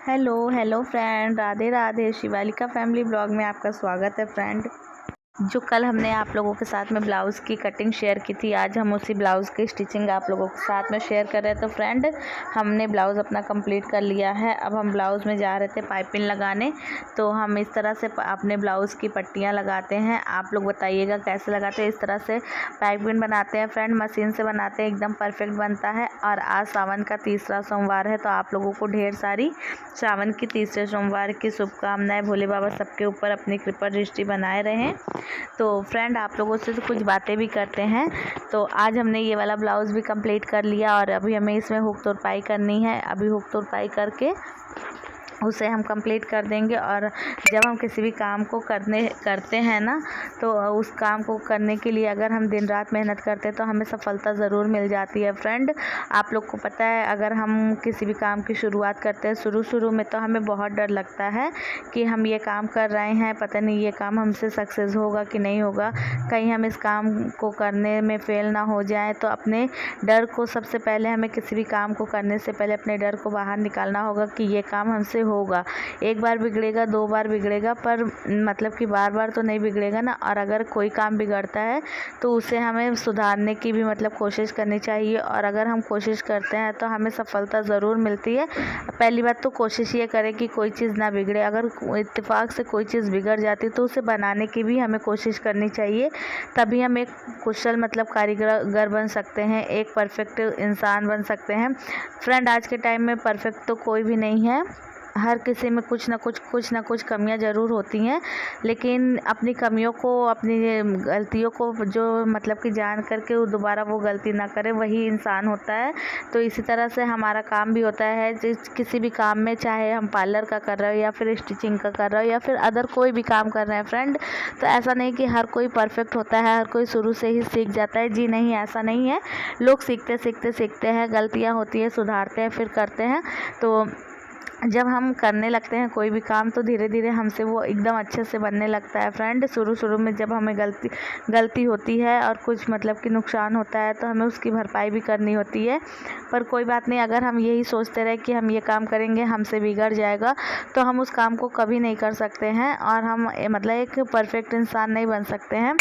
Hello friend, Radhe Radhe. Shivalika family blog में आपका स्वागत है फ्रेंड। जो कल हमने आप लोगों के साथ में ब्लाउज़ की कटिंग शेयर की थी, आज हम उसी ब्लाउज़ की स्टिचिंग आप लोगों के साथ में शेयर कर रहे हैं। तो फ्रेंड, हमने ब्लाउज़ अपना कंप्लीट कर लिया है। अब हम ब्लाउज़ में जा रहे थे पाइपिंग लगाने। तो हम इस तरह से अपने ब्लाउज़ की पट्टियाँ लगाते हैं। आप लोग बताइएगा कैसे लगाते हैं। इस तरह से पाइपिंग बनाते हैं फ्रेंड, मशीन से बनाते हैं, एकदम परफेक्ट बनता है। और आज सावन का तीसरा सोमवार है, तो आप लोगों को ढेर सारी सावन की तीसरे सोमवार की शुभकामनाएं। भोले बाबा सबके ऊपर अपनी कृपा दृष्टि बनाए रहें। तो फ्रेंड, आप लोगों से तो कुछ बातें भी करते हैं। तो आज हमने ये वाला ब्लाउज़ भी कंप्लीट कर लिया और अभी हमें इसमें हुक तुरपाई करनी है। अभी हुक तुरपाई करके उसे हम कंप्लीट कर देंगे। और जब हम किसी भी काम को करते हैं ना, तो उस काम को करने के लिए अगर हम दिन रात मेहनत करते हैं तो हमें सफलता ज़रूर मिल जाती है फ्रेंड। आप लोग को पता है, अगर हम किसी भी काम की शुरुआत करते हैं, शुरू में तो हमें बहुत डर लगता है कि हम ये काम कर रहे हैं, पता नहीं ये काम हमसे सक्सेस होगा कि नहीं होगा, कहीं हम इस काम को करने में फेल ना हो जाए। तो अपने डर को, सबसे पहले हमें किसी भी काम को करने से पहले अपने डर को बाहर निकालना होगा कि ये काम हमसे होगा। एक बार बिगड़ेगा, दो बार बिगड़ेगा, पर मतलब कि बार बार तो नहीं बिगड़ेगा ना। और अगर कोई काम बिगड़ता है तो उसे हमें सुधारने की भी कोशिश करनी चाहिए। और अगर हम कोशिश करते हैं तो हमें सफलता ज़रूर मिलती है। पहली बात तो कोशिश ये करें कि कोई चीज़ ना बिगड़े। अगर इत्तेफाक से कोई चीज़ बिगड़ जाती तो उसे बनाने की भी हमें कोशिश करनी चाहिए। तभी हम एक कुशल कारीगर बन सकते हैं, एक परफेक्ट इंसान बन सकते हैं फ्रेंड। आज के टाइम में परफेक्ट तो कोई भी नहीं है। हर किसी में कुछ ना कुछ कमियां ज़रूर होती हैं, लेकिन अपनी कमियों को, अपनी गलतियों को जो कि जान करके वो दोबारा वो गलती ना करे, वही इंसान होता है। तो इसी तरह से हमारा काम भी होता है। किसी भी काम में, चाहे हम पार्लर का कर रहे हो या फिर स्टिचिंग का कर रहे हो या फिर अदर कोई भी काम कर रहे हैं फ्रेंड, तो ऐसा नहीं कि हर कोई परफेक्ट होता है, हर कोई शुरू से ही सीख जाता है। जी नहीं, ऐसा नहीं है। लोग सीखते हैं, गलतियाँ होती है, सुधारते हैं, फिर करते हैं। तो जब हम करने लगते हैं कोई भी काम, तो धीरे धीरे हमसे वो एकदम अच्छे से बनने लगता है फ्रेंड। शुरू में जब हमें गलती होती है और कुछ कि नुकसान होता है, तो हमें उसकी भरपाई भी करनी होती है। पर कोई बात नहीं, अगर हम यही सोचते रहे कि हम ये काम करेंगे, हमसे बिगड़ जाएगा, तो हम उस काम को कभी नहीं कर सकते हैं और हम एक परफेक्ट इंसान नहीं बन सकते हैं।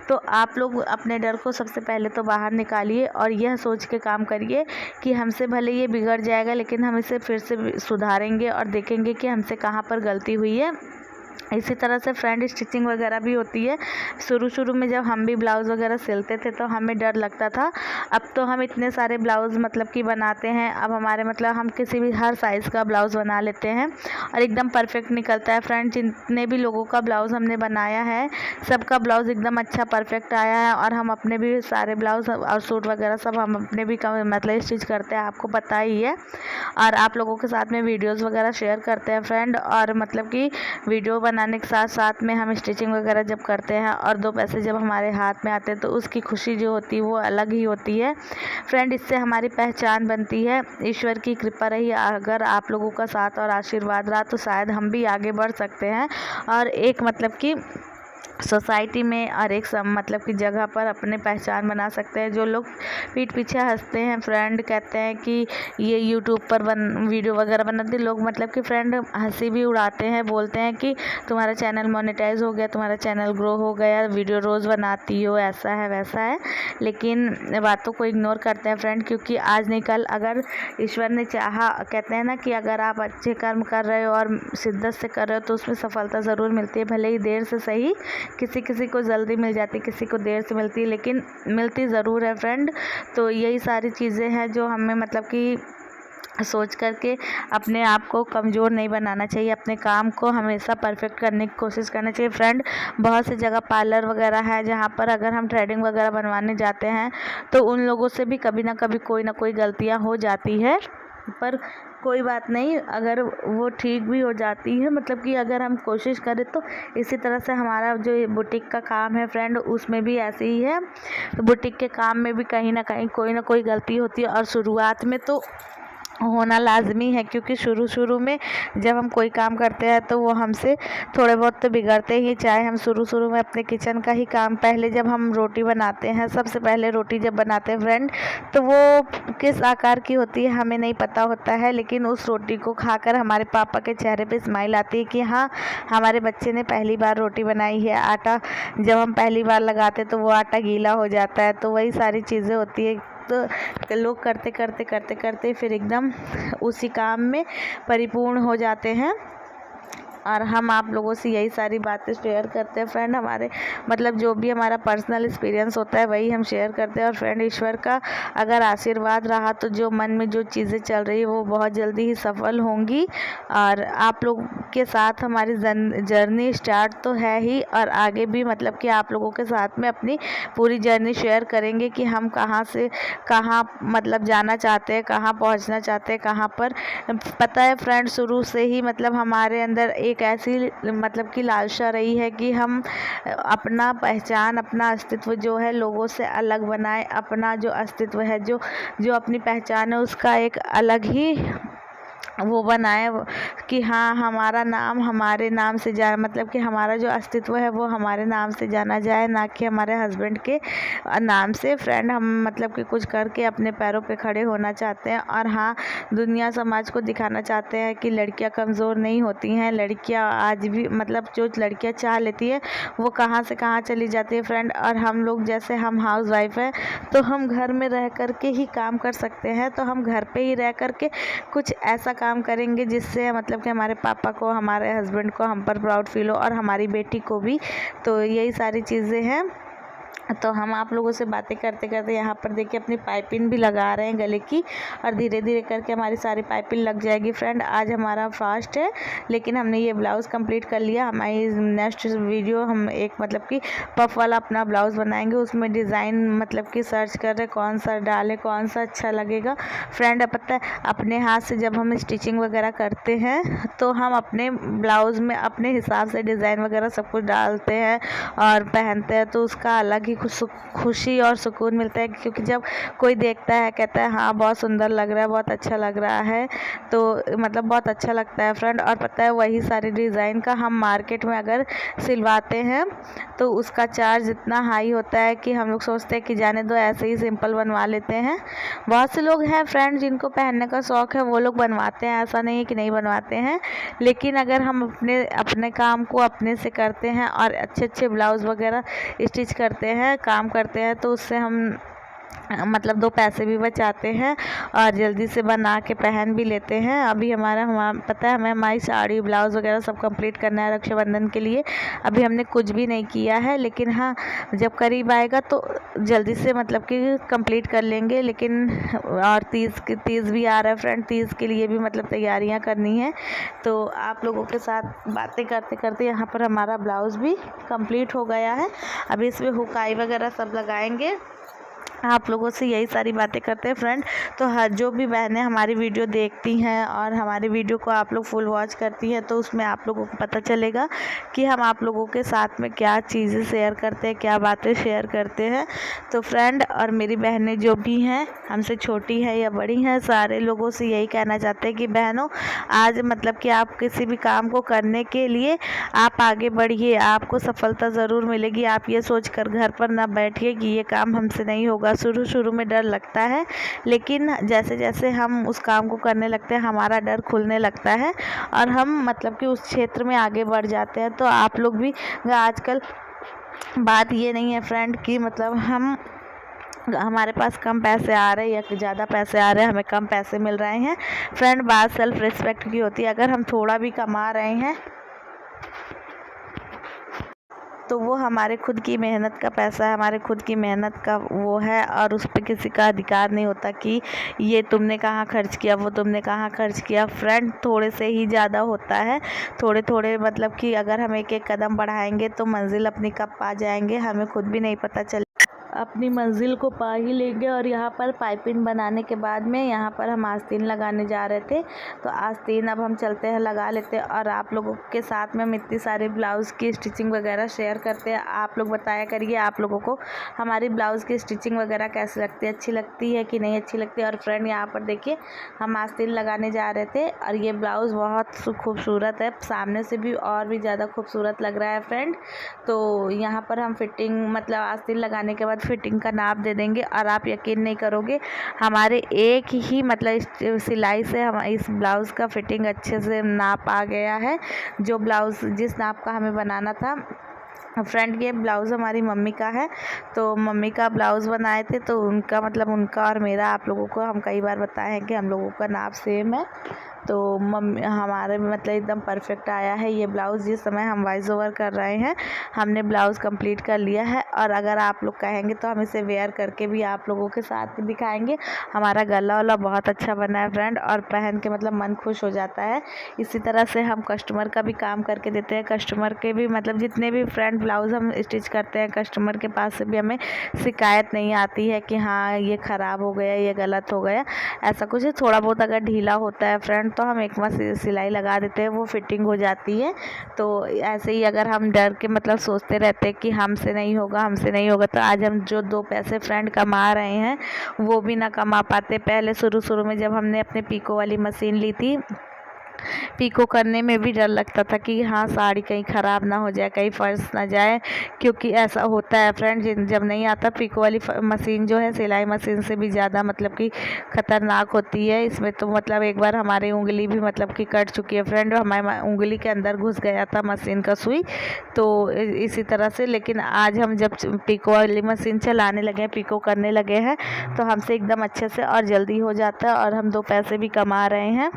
तो आप लोग अपने डर को सबसे पहले तो बाहर निकालिए और यह सोच के काम करिए कि हमसे भले ये बिगड़ जाएगा, लेकिन हम इसे फिर से सुधारेंगे और देखेंगे कि हमसे कहाँ पर गलती हुई है। इसी तरह से फ्रेंड, स्टिचिंग वगैरह भी होती है। शुरू में जब हम भी ब्लाउज़ वगैरह सिलते थे तो हमें डर लगता था। अब तो हम इतने सारे ब्लाउज़ कि बनाते हैं। अब हमारे हम किसी भी हर साइज़ का ब्लाउज़ बना लेते हैं और एकदम परफेक्ट निकलता है फ्रेंड। जितने भी लोगों का ब्लाउज़ हमने बनाया है, सबका ब्लाउज़ एकदम अच्छा परफेक्ट आया है। और हम अपने भी सारे ब्लाउज़ और सूट वगैरह सब हम अपने भी स्टिच करते हैं, आपको पता ही है। और आप लोगों के साथ में वीडियोज़ वगैरह शेयर करते हैं फ्रेंड। और कि वीडियो बनाने के साथ साथ में हम स्टिचिंग वगैरह जब करते हैं और दो पैसे जब हमारे हाथ में आते हैं, तो उसकी खुशी जो होती है वो अलग ही होती है फ्रेंड। इससे हमारी पहचान बनती है। ईश्वर की कृपा रही, अगर आप लोगों का साथ और आशीर्वाद रहा, तो शायद हम भी आगे बढ़ सकते हैं और एक कि सोसाइटी में और एक की जगह पर अपने पहचान बना सकते हैं। जो लोग पीठ पीछे हंसते हैं फ्रेंड, कहते हैं कि ये यूट्यूब पर वीडियो वगैरह बनाते लोग, कि फ्रेंड हंसी भी उड़ाते हैं, बोलते हैं कि तुम्हारा चैनल मोनेटाइज हो गया, तुम्हारा चैनल ग्रो हो गया, वीडियो रोज़ बनाती हो, ऐसा है वैसा है। लेकिन बातों को इग्नोर करते हैं फ्रेंड, क्योंकि आज नहीं कल अगर ईश्वर ने चाहा, कहते हैं ना कि अगर आप अच्छे कर्म कर रहे हो और शिद्दत से कर रहे हो तो उसमें सफलता ज़रूर मिलती है। भले ही देर से सही, किसी को जल्दी मिल जाती, किसी को देर से मिलती है, लेकिन मिलती ज़रूर है फ्रेंड। तो यही सारी चीज़ें हैं जो हमें कि सोच करके अपने आप को कमज़ोर नहीं बनाना चाहिए। अपने काम को हमेशा परफेक्ट करने की कोशिश करना चाहिए फ्रेंड। बहुत सी जगह पार्लर वगैरह है जहाँ पर अगर हम थ्रेडिंग वगैरह बनवाने जाते हैं, तो उन लोगों से भी कभी ना कभी कोई ना कोई गलतियाँ हो जाती है। पर कोई बात नहीं, अगर वो ठीक भी हो जाती है, कि अगर हम कोशिश करें तो। इसी तरह से हमारा जो बुटीक का काम है फ्रेंड, उसमें भी ऐसे ही है। तो बुटीक के काम में भी कहीं ना कहीं कोई ना कोई गलती होती है और शुरुआत में तो होना लाजमी है, क्योंकि शुरू शुरू में जब हम कोई काम करते हैं तो वो हमसे थोड़े बहुत तो बिगड़ते ही। चाहे हम शुरू शुरू में अपने किचन का ही काम, पहले जब हम रोटी बनाते हैं, सबसे पहले रोटी जब बनाते हैं फ्रेंड, तो वो किस आकार की होती है हमें नहीं पता होता है, लेकिन उस रोटी को खाकर हमारे पापा के चेहरे पे स्माइल आती है कि हाँ, हमारे बच्चे ने पहली बार रोटी बनाई है। आटा जब हम पहली बार लगाते तो वो आटा गीला हो जाता है, तो वही सारी चीज़ें होती है। तो लोग करते करते करते करते फिर एकदम उसी काम में परिपूर्ण हो जाते हैं। और हम आप लोगों से यही सारी बातें शेयर करते हैं फ्रेंड। हमारे मतलब जो भी हमारा पर्सनल एक्सपीरियंस होता है वही हम शेयर करते हैं। और फ्रेंड, ईश्वर का अगर आशीर्वाद रहा तो जो मन में जो चीज़ें चल रही है वो बहुत जल्दी ही सफल होंगी। और आप लोग के साथ हमारी जर्नी स्टार्ट तो है ही, और आगे भी मतलब कि आप लोगों के साथ में अपनी पूरी जर्नी शेयर करेंगे कि हम कहाँ से कहाँ मतलब जाना चाहते हैं, कहाँ पहुँचना चाहते हैं, कहाँ पर। पता है फ्रेंड, शुरू से ही मतलब हमारे अंदर एक ऐसी मतलब कि लालसा रही है कि हम अपना पहचान, अपना अस्तित्व जो है लोगों से अलग बनाए। अपना जो अस्तित्व है, जो अपनी पहचान है, उसका एक अलग ही वो बनाए कि हाँ, हमारा नाम हमारे नाम से जाए, मतलब कि हमारा जो अस्तित्व है वो हमारे नाम से जाना जाए, ना कि हमारे हस्बैंड के नाम से। फ्रेंड, हम मतलब कि कुछ करके अपने पैरों पे खड़े होना चाहते हैं। और हाँ, दुनिया समाज को दिखाना चाहते हैं कि लड़कियां कमज़ोर नहीं होती हैं। लड़कियां आज भी मतलब जो लड़कियां चाह लेती है वो कहाँ से कहाँ चली जाती है फ्रेंड। और हम लोग जैसे हम हाउस वाइफ है तो हम घर में रह कर के ही काम कर सकते हैं, तो हम घर पे ही रह कर के कुछ ऐसा काम करेंगे जिससे मतलब कि हमारे पापा को, हमारे हस्बैंड को हम पर प्राउड फील हो, और हमारी बेटी को भी। तो यही सारी चीज़ें हैं। तो हम आप लोगों से बातें करते करते यहाँ पर देखिए अपनी पाइपिंग भी लगा रहे हैं गले की, और धीरे धीरे करके हमारी सारी पाइपिंग लग जाएगी फ्रेंड। आज हमारा फास्ट है, लेकिन हमने ये ब्लाउज़ कंप्लीट कर लिया। हमारी नेक्स्ट वीडियो हम एक मतलब कि पफ वाला अपना ब्लाउज़ बनाएंगे, उसमें डिज़ाइन मतलब कि सर्च कर रहे कौन सा डालें, कौन सा अच्छा लगेगा। फ्रेंड, पता है अपने हाथ से जब हम स्टिचिंग वगैरह करते हैं तो हम अपने ब्लाउज़ में अपने हिसाब से डिज़ाइन वगैरह सब कुछ डालते हैं और पहनते हैं, तो उसका अलग ही खुशी और सुकून मिलता है। क्योंकि जब कोई देखता है कहता है हाँ, बहुत सुंदर लग रहा है, बहुत अच्छा लग रहा है, तो मतलब बहुत अच्छा लगता है फ्रेंड। और पता है वही सारी डिज़ाइन का हम मार्केट में अगर सिलवाते हैं तो उसका चार्ज इतना हाई होता है कि हम लोग सोचते हैं कि जाने दो, ऐसे ही सिंपल बनवा लेते हैं। बहुत से लोग हैं फ्रेंड जिनको पहनने का शौक़ है, वो लोग बनवाते हैं, ऐसा नहीं है कि नहीं बनवाते हैं। लेकिन अगर हम अपने काम को अपने से करते हैं और अच्छे अच्छे ब्लाउज़ वगैरह स्टिच करते हैं, काम करते हैं, तो उससे हम मतलब 2 पैसे भी बचाते हैं और जल्दी से बना के पहन भी लेते हैं। अभी हमारा पता है हमें हमारी साड़ी, ब्लाउज़ वगैरह सब कंप्लीट करना है रक्षाबंधन के लिए। अभी हमने कुछ भी नहीं किया है, लेकिन हाँ, जब करीब आएगा तो जल्दी से मतलब कि कंप्लीट कर लेंगे। लेकिन और तीज भी आ रहा है फ्रेंड, तीज के लिए भी मतलब तैयारियाँ करनी है। तो आप लोगों के साथ बातें करते करते यहाँ पर हमारा ब्लाउज़ भी कंप्लीट हो गया है। अभी इसमें हुकाई वगैरह सब लगाएंगे। आप लोगों से यही सारी बातें करते हैं फ्रेंड। तो हर जो भी बहनें हमारी वीडियो देखती हैं और हमारी वीडियो को आप लोग फुल वॉच करती हैं, तो उसमें आप लोगों को पता चलेगा कि हम आप लोगों के साथ में क्या चीज़ें शेयर करते हैं, क्या बातें शेयर करते हैं। तो फ्रेंड, और मेरी बहनें जो भी हैं, हमसे छोटी है या बड़ी हैं, सारे लोगों से यही कहना चाहते हैं कि बहनों, आज मतलब कि आप किसी भी काम को करने के लिए आप आगे बढ़िए, आपको सफलता ज़रूर मिलेगी। आप ये सोच कर घर पर ना बैठिए कि ये काम हमसे नहीं होगा। शुरू शुरू में डर लगता है, लेकिन जैसे जैसे हम उस काम को करने लगते हैं हमारा डर खुलने लगता है और हम मतलब कि उस क्षेत्र में आगे बढ़ जाते हैं। तो आप लोग भी, आजकल बात ये नहीं है फ्रेंड कि मतलब हमारे पास कम पैसे आ रहे हैं या ज़्यादा पैसे आ रहे हैं, हमें कम पैसे मिल रहे हैं। फ्रेंड, बात सेल्फ रिस्पेक्ट की होती है। अगर हम थोड़ा भी कमा रहे हैं तो वो हमारे खुद की मेहनत का पैसा है, हमारे खुद की मेहनत का वो है, और उस पर किसी का अधिकार नहीं होता कि ये तुमने कहाँ खर्च किया, वो तुमने कहाँ खर्च किया। फ्रेंड, थोड़े से ही ज़्यादा होता है, थोड़े थोड़े मतलब कि अगर हम एक एक कदम बढ़ाएंगे तो मंजिल अपनी कब पा जाएंगे हमें खुद भी नहीं पता चल। अपनी मंजिल को पा ही लेंगे। और यहाँ पर पाइपिंग बनाने के बाद में यहाँ पर हम आस्तीन लगाने जा रहे थे, तो आस्तीन अब हम चलते हैं लगा लेते हैं। और आप लोगों के साथ में हम इतनी सारी ब्लाउज़ की स्टिचिंग वगैरह शेयर करते हैं। आप लोग बताया करिए आप लोगों को हमारी ब्लाउज़ की स्टिचिंग वगैरह कैसी लगती है, अच्छी लगती है कि नहीं अच्छी लगती है। और फ्रेंड यहाँ पर देखिए हम आस्तीन लगाने जा रहे थे और ये ब्लाउज़ बहुत खूबसूरत है, सामने से भी और भी ज़्यादा खूबसूरत लग रहा है फ्रेंड। तो यहाँ पर हम फिटिंग मतलब आस्तीन लगाने के बाद फिटिंग का नाप दे देंगे। और आप यकीन नहीं करोगे हमारे एक ही मतलब सिलाई से हम इस ब्लाउज़ का फिटिंग अच्छे से नाप आ गया है, जो ब्लाउज़ जिस नाप का हमें बनाना था। फ्रेंड ये ब्लाउज़ हमारी मम्मी का है, तो मम्मी का ब्लाउज़ बनाए थे, तो उनका मतलब उनका और मेरा आप लोगों को हम कई बार बताए हैं कि हम लोगों का नाप सेम है। तो मम्मी हमारे मतलब एकदम परफेक्ट आया है ये ब्लाउज़। जिस समय हम वॉइस ओवर कर रहे हैं हमने ब्लाउज़ कंप्लीट कर लिया है, और अगर आप लोग कहेंगे तो हम इसे वेयर करके भी आप लोगों के साथ दिखाएंगे। हमारा गला वाला बहुत अच्छा बना है फ्रेंड, और पहन के मतलब मन खुश हो जाता है। इसी तरह से हम कस्टमर का भी काम करके देते हैं। कस्टमर के भी मतलब जितने भी फ्रेंड ब्लाउज़ हम स्टिच करते हैं, कस्टमर के पास से भी हमें शिकायत नहीं आती है कि हाँ ये ख़राब हो गया, ये गलत हो गया, ऐसा कुछ। थोड़ा बहुत अगर ढीला होता है फ्रेंड तो हम एक बार सिलाई लगा देते हैं, वो फिटिंग हो जाती है। तो ऐसे ही अगर हम डर के मतलब सोचते रहते हैं कि हमसे नहीं होगा हमसे नहीं होगा, तो आज हम जो 2 पैसे फ्रेंड कमा रहे हैं वो भी ना कमा पाते। पहले शुरू में जब हमने अपने पीको वाली मशीन ली थी, पीको करने में भी डर लगता था कि हाँ साड़ी कहीं ख़राब ना हो जाए, कहीं फर्श ना जाए, क्योंकि ऐसा होता है फ्रेंड जब नहीं आता। पीको वाली मशीन जो है सिलाई मशीन से भी ज़्यादा मतलब कि ख़तरनाक होती है। इसमें तो मतलब एक बार हमारी उंगली भी मतलब कि कट चुकी है फ्रेंड, हमारी उंगली के अंदर घुस गया था मशीन का सुई। तो इसी तरह से लेकिन आज हम जब पीको वाली मशीन चलाने लगे, पीको करने लगे हैं, तो हमसे एकदम अच्छे से और जल्दी हो जाता है, और हम 2 पैसे भी कमा रहे हैं।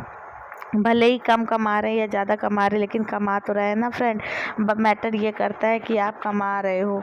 भले ही कम कमा रहे हैं या ज़्यादा कमा रहे हैं, लेकिन कमा तो रहे हैं ना फ्रेंड। मैटर ये करता है कि आप कमा रहे हो,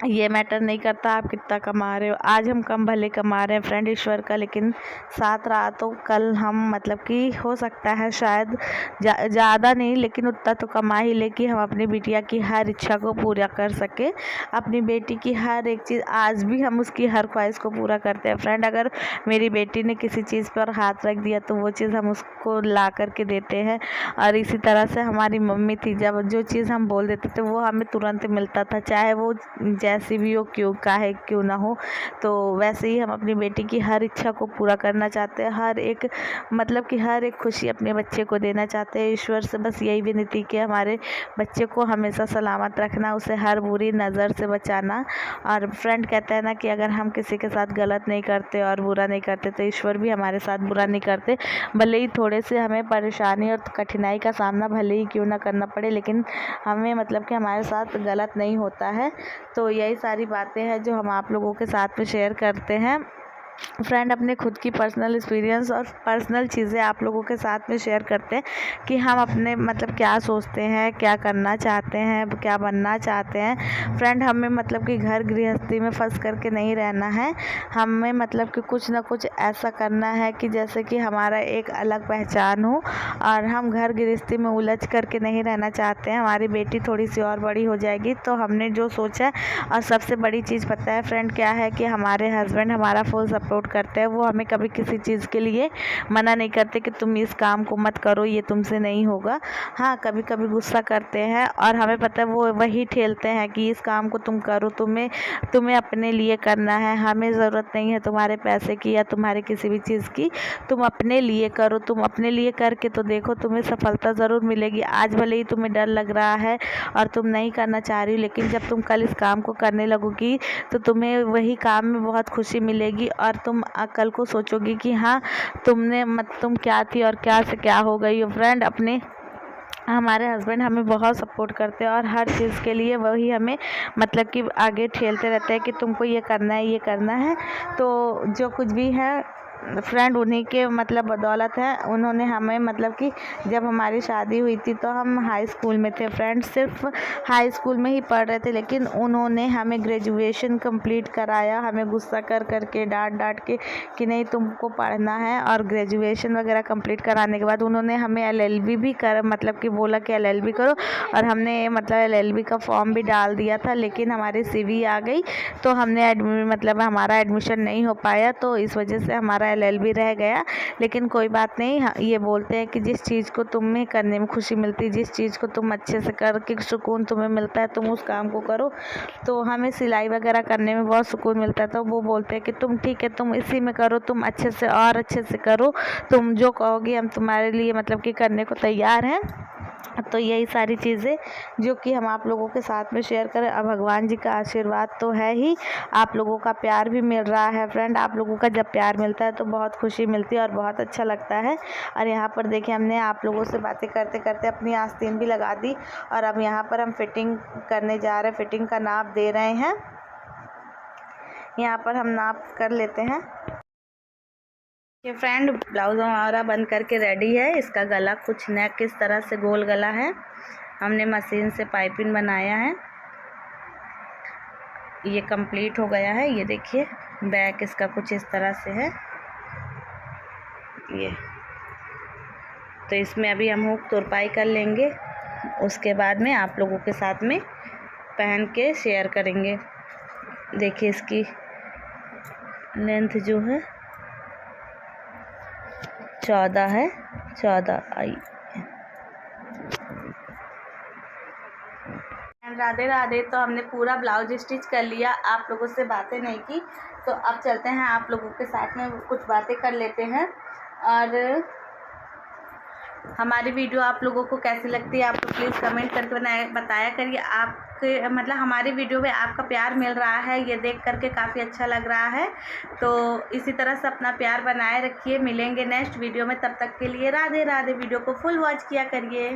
ये मैटर नहीं करता आप कितना कमा रहे हो। आज हम कम भले कमा रहे हैं फ्रेंड ईश्वर का लेकिन साथ रहा, तो कल हम मतलब कि हो सकता है शायद ज़्यादा नहीं लेकिन उतना तो कमा ही ले कि हम अपनी बिटिया की हर इच्छा को पूरा कर सके। अपनी बेटी की हर एक चीज़, आज भी हम उसकी हर ख्वाहिश को पूरा करते हैं फ्रेंड। अगर मेरी बेटी ने किसी चीज़ पर हाथ रख दिया तो वो चीज़ हम उसको ला करके देते हैं। और इसी तरह से हमारी मम्मी थी, जब जो चीज़ हम बोल देते थे वो हमें तुरंत मिलता था, चाहे वो जैसी भी हो, क्यों ना हो। तो वैसे ही हम अपनी बेटी की हर इच्छा को पूरा करना चाहते हैं, हर एक मतलब कि हर एक खुशी अपने बच्चे को देना चाहते हैं। ईश्वर से बस यही विनती कि हमारे बच्चे को हमेशा सलामत रखना, उसे हर बुरी नज़र से बचाना। और फ्रेंड कहते हैं ना कि अगर हम किसी के साथ गलत नहीं करते और बुरा नहीं करते तो ईश्वर भी हमारे साथ बुरा नहीं करते। भले ही थोड़े से हमें परेशानी और कठिनाई का सामना भले ही क्यों ना करना पड़े, लेकिन हमें मतलब कि हमारे साथ गलत नहीं होता है। तो यही सारी बातें हैं जो हम आप लोगों के साथ में शेयर करते हैं फ्रेंड। अपने खुद की पर्सनल एक्सपीरियंस और पर्सनल चीज़ें आप लोगों के साथ में शेयर करते हैं कि हम अपने मतलब क्या सोचते हैं, क्या करना चाहते हैं, क्या बनना चाहते हैं फ्रेंड। हमें मतलब कि घर गृहस्थी में फंस करके नहीं रहना है, हमें मतलब कि कुछ ना कुछ ऐसा करना है कि जैसे कि हमारा एक अलग पहचान हो। और हम घर गृहस्थी में उलझ करके नहीं रहना चाहते हैं। हमारी बेटी थोड़ी सी और बड़ी हो जाएगी तो हमने जो सोचा है, और सबसे बड़ी चीज़ पता है फ्रेंड क्या है कि हमारे हस्बैंड हमारा फुल सपोर्ट करते हैं। वो हमें कभी किसी चीज़ के लिए मना नहीं करते कि तुम इस काम को मत करो, ये तुमसे नहीं होगा। हाँ कभी कभी गुस्सा करते हैं और हमें पता है वो वही ठेलते हैं कि इस काम को तुम करो, तुम्हें अपने लिए करना है, हमें ज़रूरत नहीं है तुम्हारे पैसे की या तुम्हारे किसी भी चीज़ की, तुम अपने लिए करो। तुम अपने लिए करके तो देखो, तुम्हें सफलता ज़रूर मिलेगी। आज भले ही तुम्हें डर लग रहा है और तुम नहीं करना चाह रही हो, लेकिन जब तुम कल इस काम को करने लगोगी तो तुम्हें वही काम में बहुत खुशी मिलेगी। और तुम कल को सोचोगी कि हाँ तुम क्या थी और क्या से क्या हो गई हो फ्रेंड। हमारे हस्बैंड हमें बहुत सपोर्ट करते हैं और हर चीज़ के लिए वही हमें मतलब कि आगे ठेलते रहते हैं कि तुमको ये करना है, ये करना है। तो जो कुछ भी है फ्रेंड उन्हीं के मतलब बदौलत है। उन्होंने हमें मतलब कि जब हमारी शादी हुई थी तो हम हाई स्कूल में थे फ्रेंड, सिर्फ हाई स्कूल में ही पढ़ रहे थे, लेकिन उन्होंने हमें ग्रेजुएशन कंप्लीट कराया, हमें गुस्सा कर के डांट के कि नहीं तुमको पढ़ना है। और ग्रेजुएशन वगैरह कंप्लीट कराने के बाद उन्होंने हमें LLB भी कर मतलब कि बोला कि LLB करो, और हमने मतलब LLB का फॉर्म भी डाल दिया था, लेकिन हमारी CV आ गई तो हमने मतलब हमारा एडमिशन नहीं हो पाया, तो इस वजह से हमारा LLB रह गया। लेकिन कोई बात नहीं, ये बोलते हैं कि जिस चीज़ को तुम्हें करने में खुशी मिलती है, जिस चीज़ को तुम अच्छे से करके सुकून तुम्हें मिलता है, तुम उस काम को करो। तो हमें सिलाई वगैरह करने में बहुत सुकून मिलता है, तो वो बोलते हैं कि तुम ठीक है, तुम इसी में करो, तुम अच्छे से और अच्छे से करो, तुम जो कहोगी हम तुम्हारे लिए मतलब कि करने को तैयार हैं। तो यही सारी चीज़ें जो कि हम आप लोगों के साथ में शेयर करें। अब भगवान जी का आशीर्वाद तो है ही, आप लोगों का प्यार भी मिल रहा है फ्रेंड। आप लोगों का जब प्यार मिलता है तो बहुत खुशी मिलती है और बहुत अच्छा लगता है। और यहाँ पर देखिए हमने आप लोगों से बातें करते करते अपनी आस्तीन भी लगा दी, और अब यहाँ पर हम फिटिंग करने जा रहे हैं, फिटिंग का नाप दे रहे हैं। यहाँ पर हम नाप कर लेते हैं। ये फ्रेंड ब्लाउज हमारा बन करके रेडी है। इसका गला कुछ नेक किस तरह से गोल गला है, हमने मशीन से पाइपिंग बनाया है। ये कंप्लीट हो गया है। ये देखिए बैक इसका कुछ इस तरह से है। ये तो इसमें अभी हम हुक तुरपाई कर लेंगे, उसके बाद में आप लोगों के साथ में पहन के शेयर करेंगे। देखिए इसकी लेंथ जो है 14 है, 14 आई। राधे राधे। तो हमने पूरा ब्लाउज स्टिच कर लिया, आप लोगों से बातें नहीं की, तो अब चलते हैं आप लोगों के साथ में कुछ बातें कर लेते हैं। और हमारी वीडियो आप लोगों को कैसी लगती है आप लोग प्लीज़ कमेंट करके बताया करिए। आपके मतलब हमारी वीडियो में आपका प्यार मिल रहा है, ये देख करके काफ़ी अच्छा लग रहा है। तो इसी तरह से अपना प्यार बनाए रखिए। मिलेंगे नेक्स्ट वीडियो में, तब तक के लिए राधे राधे। वीडियो को फुल वॉच किया करिए।